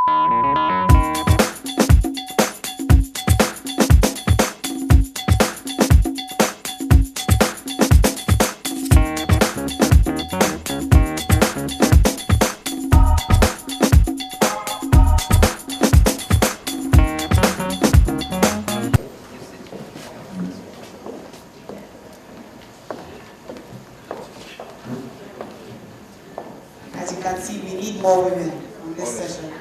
As you can see, we need more women on this session.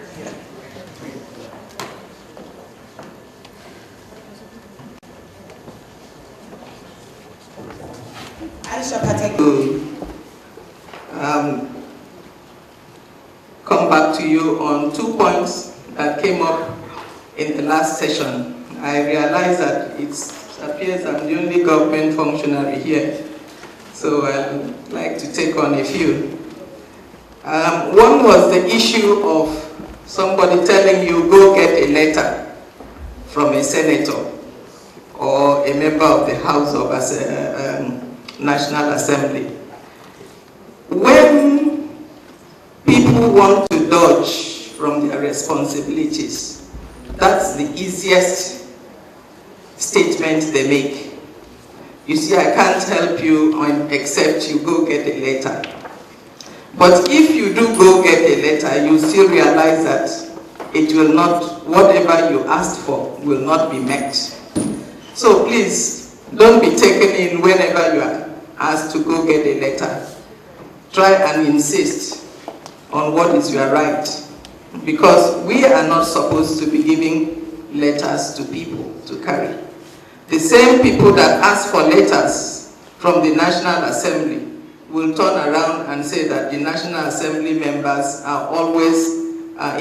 Come back to you on 2 points that came up in the last session. I realize that it appears I'm the only government functionary here, so I'd like to take on a few. One was the issue of somebody telling you, go get a letter from a senator or a member of the House of National Assembly. When people want to dodge from their responsibilities, that's the easiest statement they make. You see, I can't help you except you go get a letter. But if you do go get a letter, you still realize that it will not, whatever you asked for will not be met. So please, don't be taken in whenever you are asked to go get a letter. Try and insist on what is your right, because we are not supposed to be giving letters to people to carry. The same people that ask for letters from the National Assembly will turn around and say that the National Assembly members are always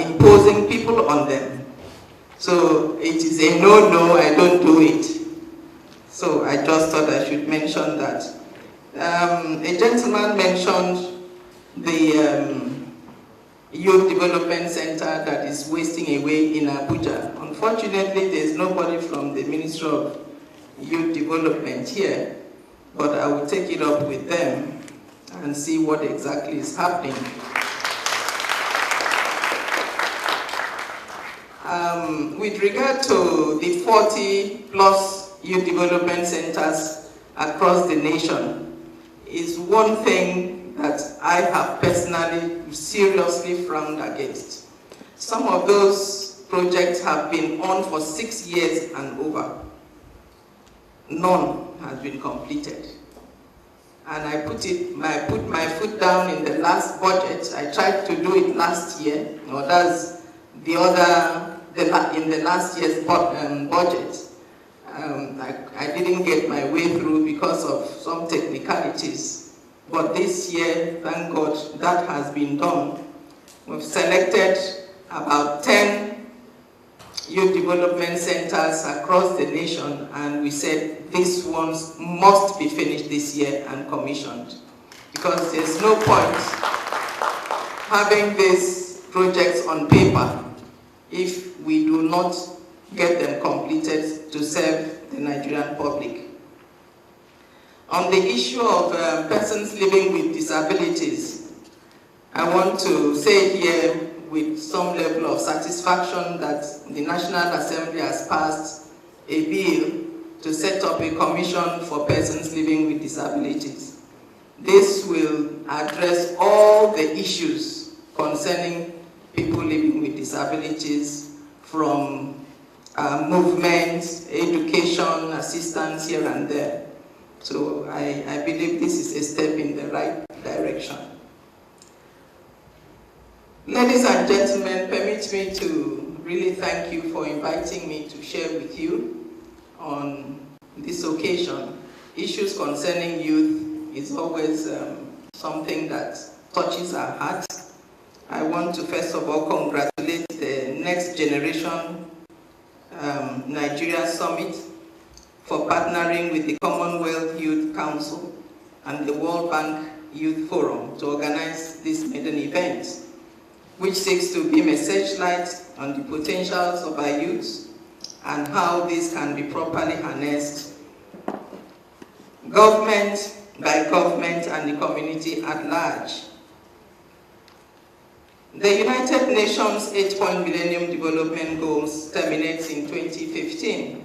imposing people on them. So it is a no, I don't do it. So I just thought I should mention that. A gentleman mentioned the Youth Development Center that is wasting away in Abuja. Unfortunately, there's nobody from the Ministry of Youth Development here, but I will take it up with them and see what exactly is happening. With regard to the 40+ youth development centers across the nation, is one thing that I have personally seriously frowned against. Some of those projects have been on for 6 years and over. None has been completed. And I put my foot down in the last budget. I tried to do it last year, or that's in the last year's budget. I didn't get my way through because of some technicalities. But this year, thank God, that has been done. We've selected about 10 youth development centers across the nation, and we said these ones must be finished this year and commissioned, because there's no point having these projects on paper if we do not get them completed to serve the Nigerian public. On the issue of persons living with disabilities, I want to say here with some level of satisfaction that the National Assembly has passed a bill to set up a commission for persons living with disabilities. This will address all the issues concerning people living with disabilities, from movement, education, assistance here and there. So I believe this is a step in the right direction. Ladies and gentlemen, permit me to really thank you for inviting me to share with you on this occasion. Issues concerning youth is always something that touches our hearts. I want to first of all congratulate the Next Generation Nigeria Summit for partnering with the Commonwealth Youth Council and the World Bank Youth Forum to organize this maiden event, which seeks to beam a searchlight on the potentials of our youth and how this can be properly harnessed, government by government and the community at large. The United Nations 8-point Millennium Development Goals terminates in 2015.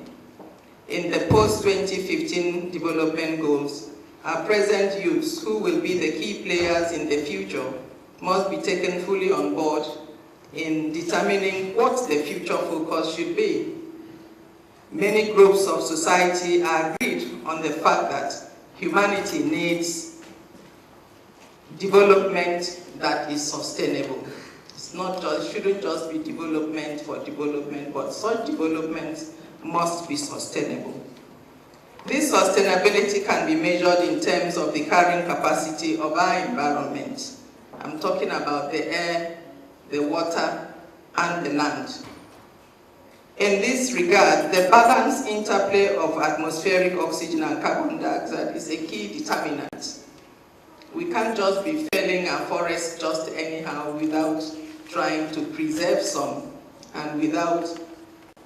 In the post-2015 development goals, our present youths, who will be the key players in the future, must be taken fully on board in determining what the future focus should be. Many groups of society are agreed on the fact that humanity needs development that is sustainable. It shouldn't just be development for development, but such development must be sustainable. This sustainability can be measured in terms of the carrying capacity of our environment. I'm talking about the air, the water, and the land. In this regard, the balanced interplay of atmospheric oxygen and carbon dioxide is a key determinant. We can't just be felling our forests just anyhow without trying to preserve some and without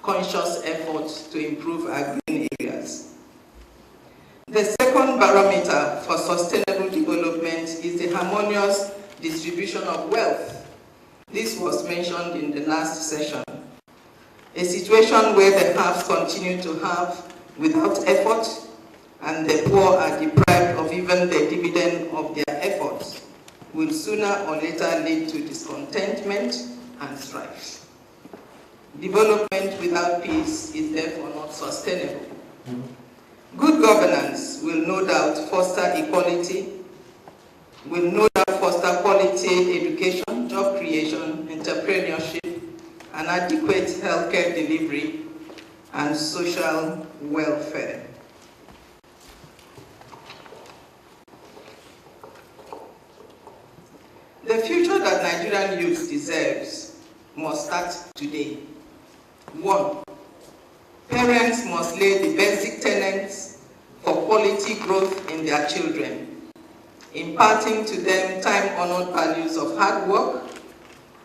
conscious effort to improve our green areas. The second barometer for sustainable development is the harmonious distribution of wealth. This was mentioned in the last session. A situation where the haves continue to have without effort and the poor are deprived of even the dividend of their efforts will sooner or later lead to discontentment and strife. Development without peace is therefore not sustainable. Good governance will no doubt foster equality, will no doubt foster quality education, job creation, entrepreneurship, and adequate healthcare delivery, and social welfare. The future that Nigerian youth deserves must start today. 1. Parents must lay the basic tenets for quality growth in their children, imparting to them time-honored values of hard work,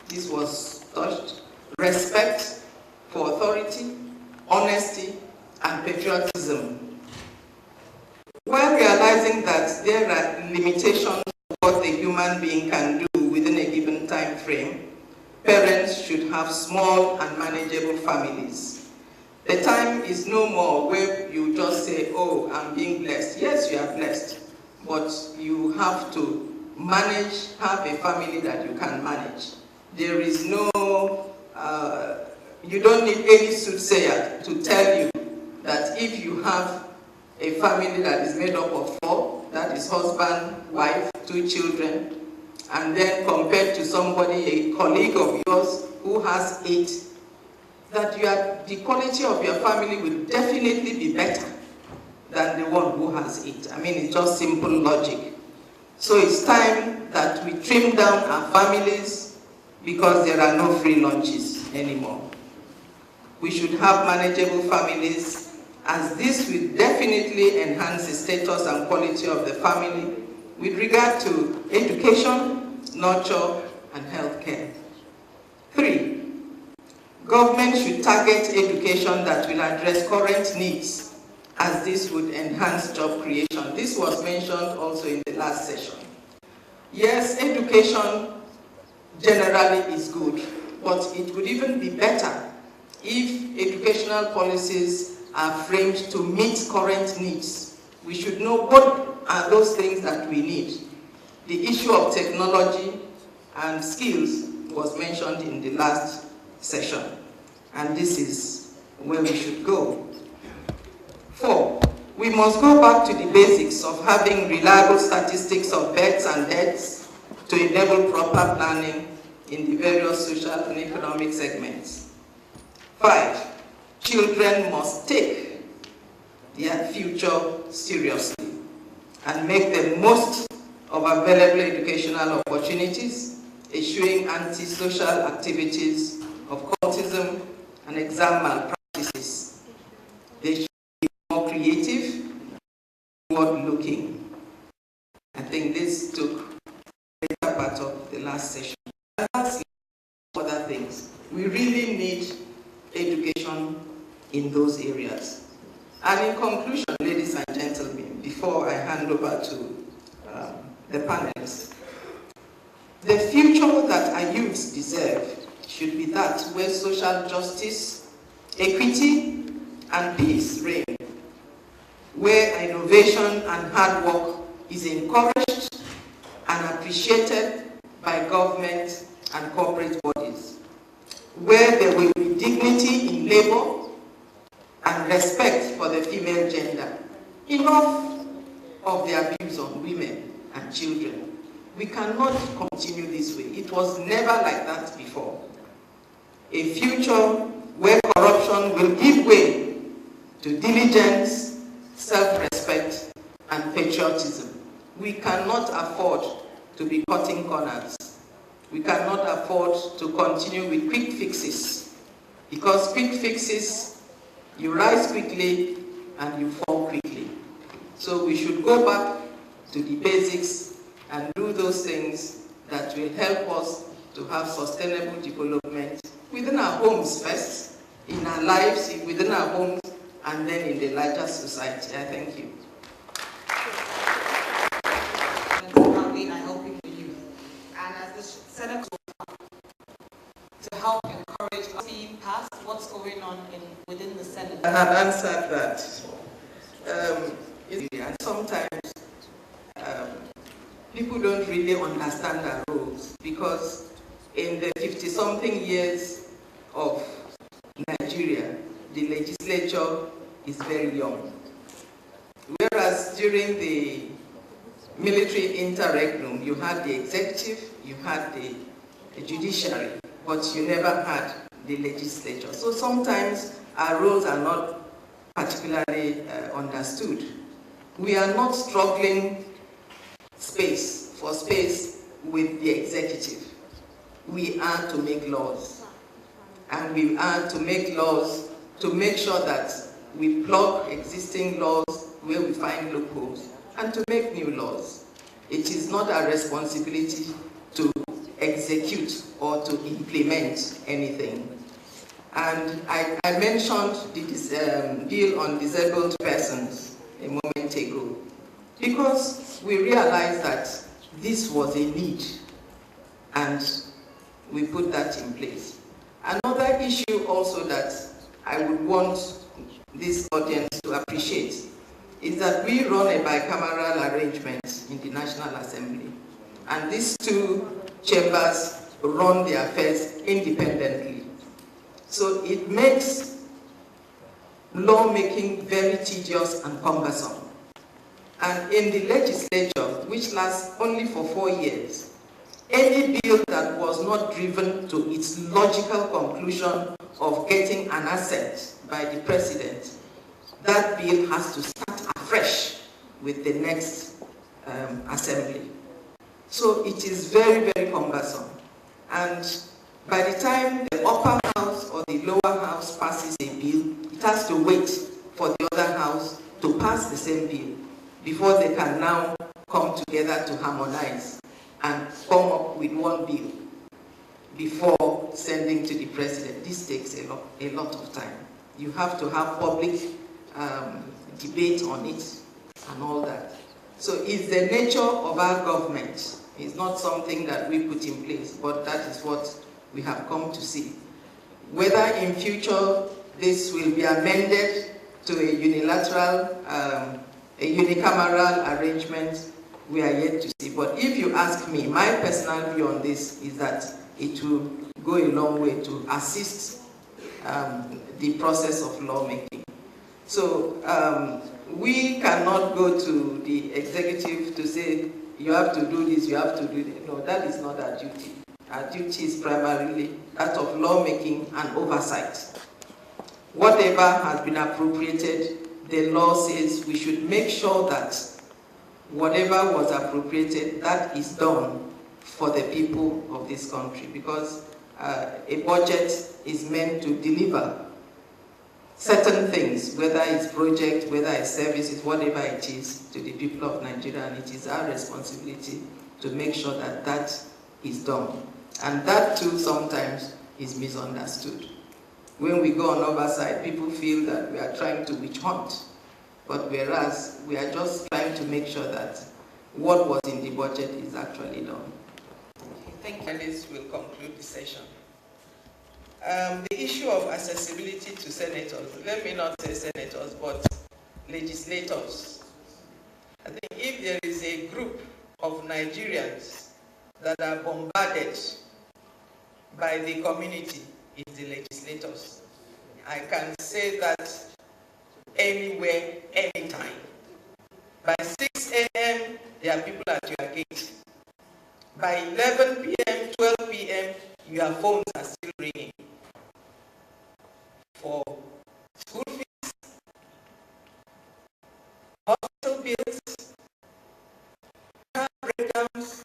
this was touched, respect for authority, honesty, and patriotism. While realizing that there are limitations of what the human being can do within a given time frame, parents should have small and manageable families. The time is no more where you just say, oh, I'm being blessed. Yes, you are blessed, but you have to manage, have a family that you can manage. There is no, you don't need any soothsayer to tell you that if you have a family that is made up of 4, that is husband, wife, 2 children, and then compared to somebody, a colleague of yours who has 8, that the quality of your family will definitely be better than the one who has 8. I mean, it's just simple logic. So it's time that we trim down our families because there are no free lunches anymore. We should have manageable families, as this will definitely enhance the status and quality of the family with regard to education, nurture, and healthcare. 3. Government should target education that will address current needs, as this would enhance job creation. This was mentioned also in the last session. Yes, education generally is good, but it would even be better if educational policies are framed to meet current needs. We should know what are those things that we need. The issue of technology and skills was mentioned in the last session, and this is where we should go. 4, we must go back to the basics of having reliable statistics of births and deaths to enable proper planning in the various social and economic segments. 5, children must take their future seriously and make the most of available educational opportunities, eschewing anti-social activities of cultism and exam malpractices. They should be more creative, forward-looking. I think this took a greater part of the last session. And lastly, other things. We really need education in those areas. And in conclusion, ladies and gentlemen, before I hand over to the panelists, The future that our youths deserve should be that where social justice, equity, and peace reign, where innovation and hard work is encouraged and appreciated by government and corporate bodies, where there will be dignity in labor and respect for the female gender. Enough of the abuse on women and children. We cannot continue this way. It was never like that before. A future where corruption will give way to diligence, self-respect, and patriotism. We cannot afford to be cutting corners. We cannot afford to continue with quick fixes, because quick fixes, you rise quickly and you fall quickly. So we should go back to the basics and do those things that will help us to have sustainable development within our homes first, in our lives, within our homes, and then in the larger society. I thank you. I hope you youth. And as the Senator, to help encourage us see past what's going on within the Senate. I have answered that. And sometimes people don't really understand our roles, because in the 50-something years of Nigeria, the legislature is very young. Whereas during the military interregnum, you had the executive, you had the judiciary, but you never had the legislature. So sometimes our roles are not particularly understood. We are not struggling for space with the executive. We are to make laws. And we are to make laws to make sure that we plug existing laws where we find loopholes, and to make new laws. It is not our responsibility to execute or to implement anything. And I mentioned the bill on disabled persons a moment ago, because we realized that this was a need, and we put that in place. Another issue also that I would want this audience to appreciate is that we run a bicameral arrangement in the National Assembly, and these two chambers run their affairs independently. So it makes lawmaking very tedious and cumbersome. And in the legislature, which lasts only for 4 years, any bill that was not driven to its logical conclusion of getting an assent by the president, that bill has to start afresh with the next assembly. So it is very, very cumbersome. And by the time the upper house or the lower house passes a bill, it has to wait for the other house to pass the same bill before they can now come together to harmonize and come up with one bill before sending to the president. This takes a lot of time. You have to have public debate on it and all that. So it's the nature of our government. It's not something that we put in place, but that is what we have come to see. Whether in future this will be amended to a unilateral, a unicameral arrangement, we are yet to see. But if you ask me, my personal view on this is that it will go a long way to assist the process of lawmaking. So we cannot go to the executive to say, you have to do this, you have to do that. No, that is not our duty. Our duty is primarily that of lawmaking and oversight. Whatever has been appropriated, the law says we should make sure that whatever was appropriated, that is done for the people of this country, because a budget is meant to deliver certain things, whether it's project, whether it's services, whatever it is, to the people of Nigeria, and it is our responsibility to make sure that that is done. And that too sometimes is misunderstood. When we go on oversight, people feel that we are trying to witch hunt, but whereas we are just trying to make sure that what was in the budget is actually done. Thank you. This will conclude the session. The issue of accessibility to senators, let me not say senators, but legislators. I think if there is a group of Nigerians that are bombarded by the community, it's the legislators. I can say that anywhere, anytime. By 6 a.m., there are people at your gate. By 11 p.m., 12 p.m., your phones are still ringing for school fees, hospital bills, car breakdowns,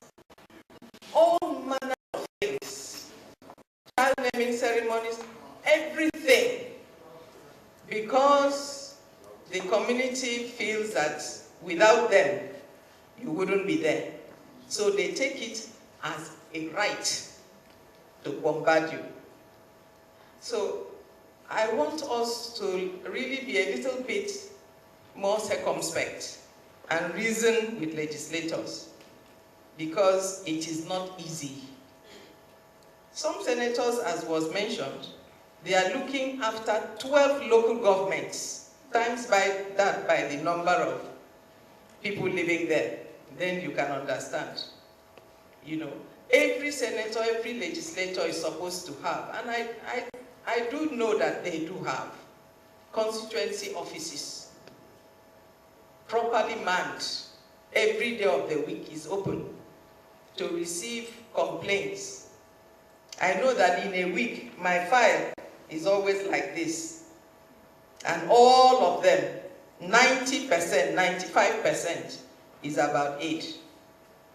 all manner of things, child naming ceremonies, everything, because the community feels that without them, you wouldn't be there. So they take it as a right to bombard you. So I want us to really be a little bit more circumspect and reason with legislators, because it is not easy. Some senators, as was mentioned, they are looking after 12 local governments, times by that by the number of people living there. Then you can understand. You know, every senator, every legislator is supposed to have, and I do know that they do have, constituency offices, properly manned. Every day of the week is open to receive complaints. I know that in a week, my file is always like this. And all of them, 90%, 95% is about aid,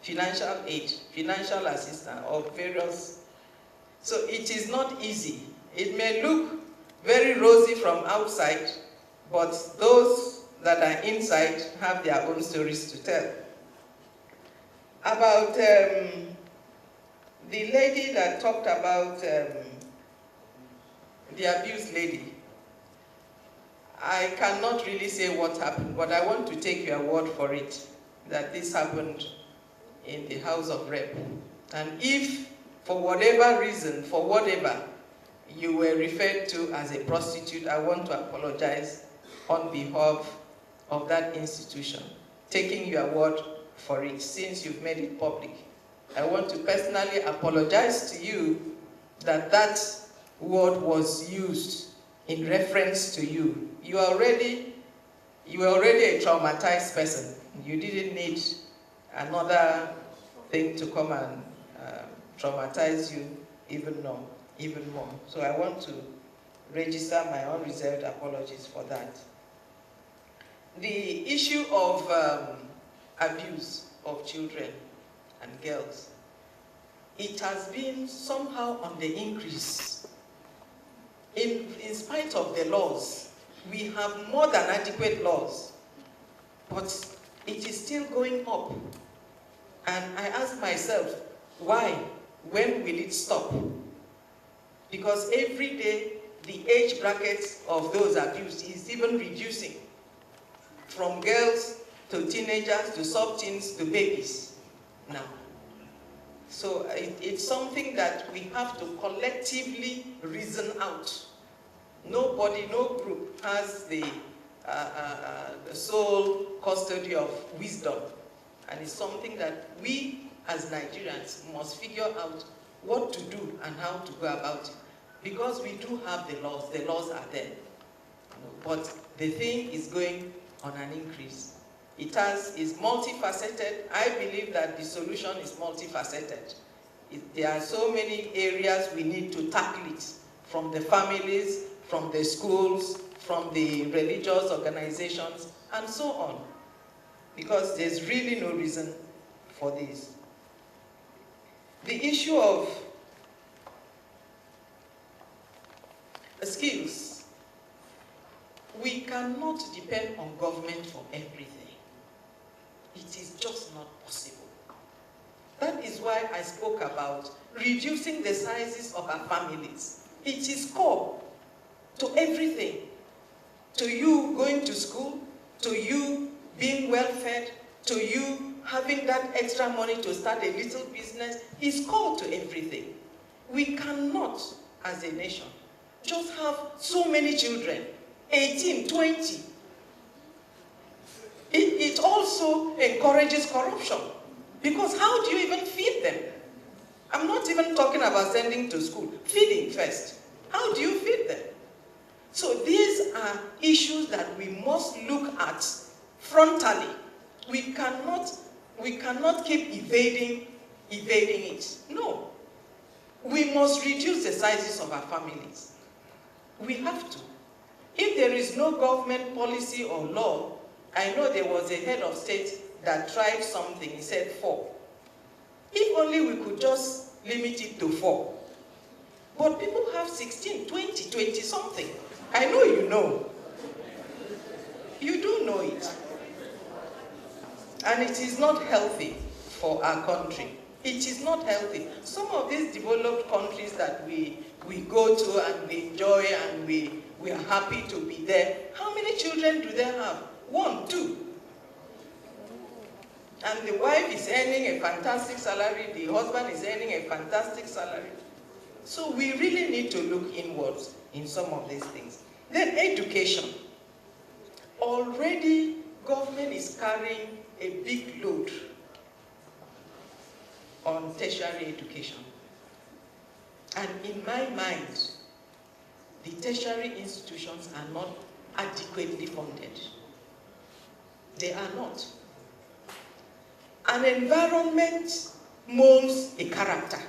financial assistance of various. So it is not easy. It may look very rosy from outside, but those that are inside have their own stories to tell. About the lady that talked about the abused lady, I cannot really say what happened, but I want to take your word for it, that this happened in the House of Rep. And if, for whatever reason, you were referred to as a prostitute, I want to apologize on behalf of that institution, taking your word for it, since you've made it public. I want to personally apologize to you that that word was used in reference to you. You were already a traumatized person. You didn't need another thing to come and traumatize you even more. So I want to register my unreserved apologies for that. The issue of abuse of children and girls, it has been somehow on the increase. In spite of the laws, we have more than adequate laws, but it is still going up. And I ask myself, why? When will it stop? Because every day, the age brackets of those abused is even reducing, from girls to teenagers to sub-teens to babies now. So it's something that we have to collectively reason out. Nobody, no group has the sole custody of wisdom. And it's something that we as Nigerians must figure out what to do and how to go about it. Because we do have the laws are there. But the thing is going on an increase. It is multifaceted. I believe that the solution is multifaceted. There are so many areas we need to tackle it, from the families, from the schools, from the religious organizations, and so on. Because there's really no reason for this. The issue of skills. We cannot depend on government for everything. It is just not possible. That is why I spoke about reducing the sizes of our families. It is core to everything. To you going to school, to you being well fed, to you having that extra money to start a little business is called to everything. We cannot, as a nation, just have so many children, 18, 20. It also encourages corruption, because how do you even feed them? I'm not even talking about sending to school. Feeding first. How do you feed them? So these are issues that we must look at frontally. We cannot keep evading it. No. We must reduce the sizes of our families. We have to. If there is no government policy or law, I know there was a head of state that tried something, he said 4. If only we could just limit it to 4. But people have 16, 20, 20 something. I know you know. You do know it. And it is not healthy for our country. It is not healthy. Some of these developed countries that we go to and we enjoy and we are happy to be there, how many children do they have? 1, 2. And the wife is earning a fantastic salary, the husband is earning a fantastic salary. So we really need to look inwards in some of these things. Then education. Already government is carrying a big load on tertiary education. And in my mind, the tertiary institutions are not adequately funded. They are not. An environment molds a character.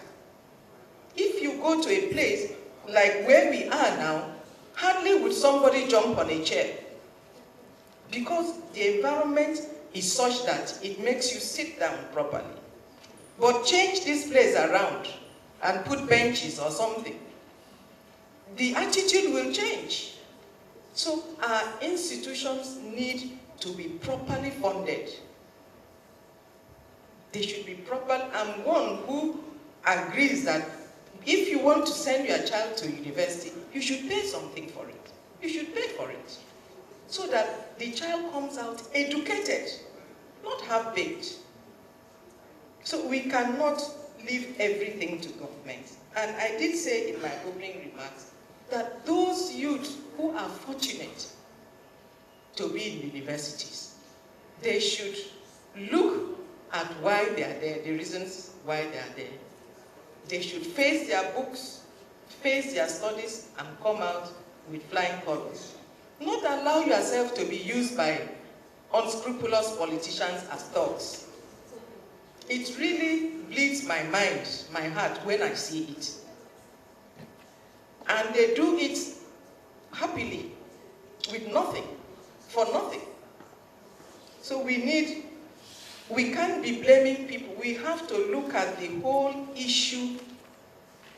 If you go to a place like where we are now, hardly would somebody jump on a chair, because the environment is such that it makes you sit down properly. But change this place around and put benches or something, the attitude will change. So our institutions need to be properly funded. They should be proper. I'm one who agrees that if you want to send your child to university, you should pay something for it. You should pay for it, so that the child comes out educated, not half-baked. So we cannot leave everything to government. And I did say in my opening remarks that those youths who are fortunate to be in universities, they should look at why they are there, the reasons why they are there. They should face their books, face their studies, and come out with flying colors. Not allow yourself to be used by unscrupulous politicians as thugs. It really bleeds my mind, my heart, when I see it. And they do it happily, with nothing, for nothing. So we can't be blaming people. We have to look at the whole issue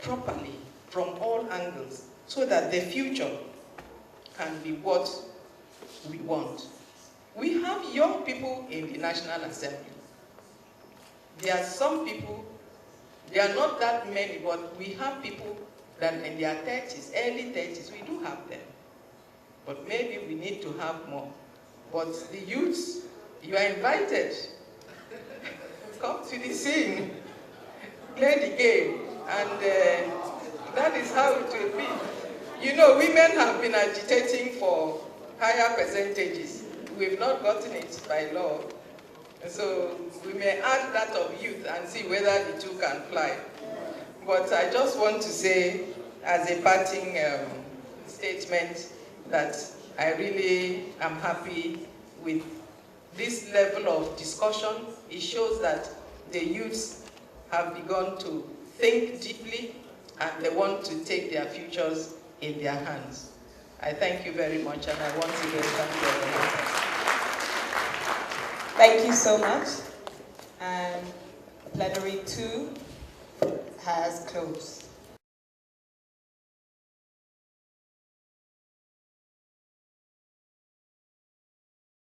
properly from all angles, so that the future can be what we want. We have young people in the National Assembly. There are some people, there are not that many, but we have people that in their 30s, early 30s, we do have them. But maybe we need to have more. But the youths, you are invited. Come to the scene, play the game, and that is how it will be. You know, women have been agitating for higher percentages. We've not gotten it by law. So we may add that of youth and see whether the two can fly. But I just want to say, as a parting statement, that I really am happy with this level of discussion. It shows that the youths have begun to think deeply, and they want to take their futures in their hands. I thank you very much, and I once again thank you everyone. Thank you so much. And plenary 2 has closed.